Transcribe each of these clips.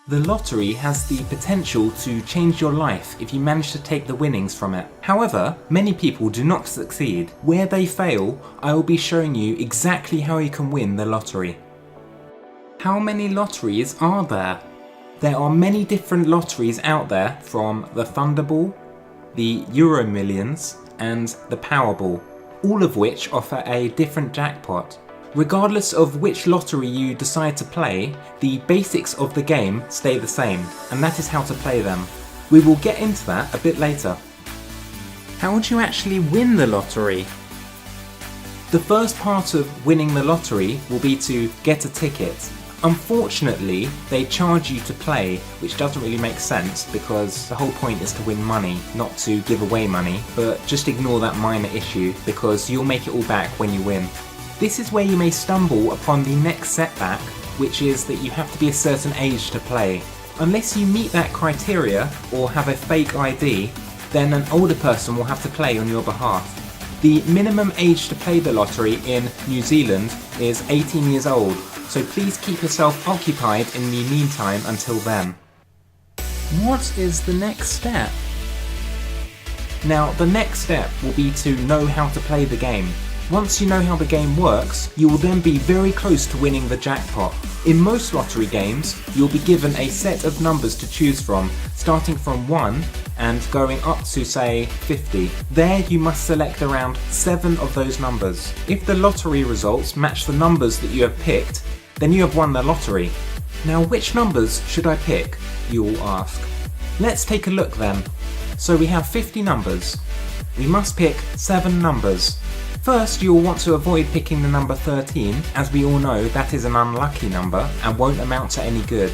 The lottery has the potential to change your life if you manage to take the winnings from it. However, many people do not succeed. Where they fail, I will be showing you exactly how you can win the lottery. How many lotteries are there? There are many different lotteries out there, from the Thunderball, the Euro Millions and the Powerball, all of which offer a different jackpot. Regardless of which lottery you decide to play, the basics of the game stay the same, and that is how to play them. We will get into that a bit later. How would you actually win the lottery? The first part of winning the lottery will be to get a ticket. Unfortunately, they charge you to play, which doesn't really make sense because the whole point is to win money, not to give away money, but just ignore that minor issue because you'll make it all back when you win. This is where you may stumble upon the next setback, which is that you have to be a certain age to play. Unless you meet that criteria or have a fake ID, then an older person will have to play on your behalf. The minimum age to play the lottery in New Zealand is 18 years old, so please keep yourself occupied in the meantime until then. What is the next step? Now, the next step will be to know how to play the game. Once you know how the game works, you will then be very close to winning the jackpot. In most lottery games, you'll be given a set of numbers to choose from, starting from 1 and going up to, say, 50. There you must select around 7 of those numbers. If the lottery results match the numbers that you have picked, then you have won the lottery. Now, which numbers should I pick, you will ask. Let's take a look then. So we have 50 numbers. We must pick 7 numbers. First, you will want to avoid picking the number 13, as we all know that is an unlucky number and won't amount to any good.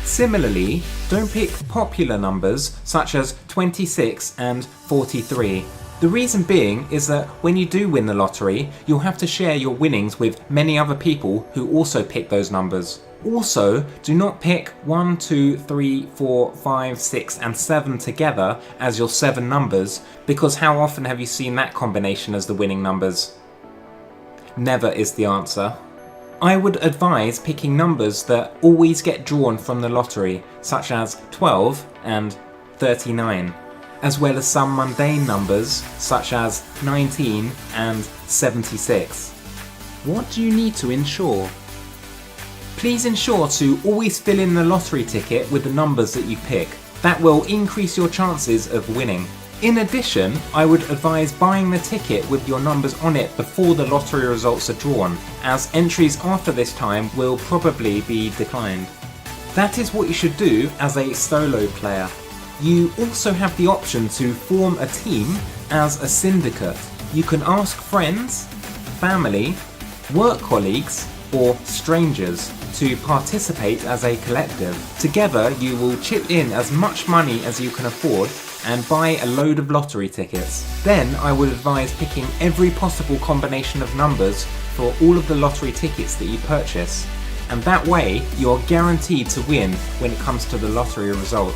Similarly, don't pick popular numbers such as 26 and 43. The reason being is that when you do win the lottery, you'll have to share your winnings with many other people who also pick those numbers. Also, do not pick 1, 2, 3, 4, 5, 6 and 7 together as your 7 numbers, because how often have you seen that combination as the winning numbers? Never is the answer. I would advise picking numbers that always get drawn from the lottery, such as 12 and 39, as well as some mundane numbers such as 19 and 76. What do you need to ensure? Please ensure to always fill in the lottery ticket with the numbers that you pick. That will increase your chances of winning. In addition, I would advise buying the ticket with your numbers on it before the lottery results are drawn, as entries after this time will probably be declined. That is what you should do as a solo player. You also have the option to form a team as a syndicate. You can ask friends, family, work colleagues, or strangers to participate as a collective. Together you will chip in as much money as you can afford and buy a load of lottery tickets. Then I would advise picking every possible combination of numbers for all of the lottery tickets that you purchase. And that way you are guaranteed to win when it comes to the lottery result.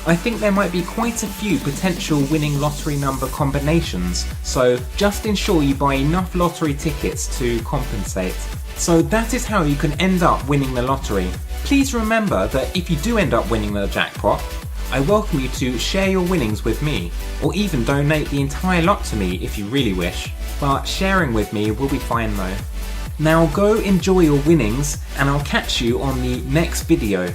I think there might be quite a few potential winning lottery number combinations, so just ensure you buy enough lottery tickets to compensate. So that is how you can end up winning the lottery. Please remember that if you do end up winning the jackpot, I welcome you to share your winnings with me, or even donate the entire lot to me if you really wish. But sharing with me will be fine though. Now go enjoy your winnings and I'll catch you on the next video.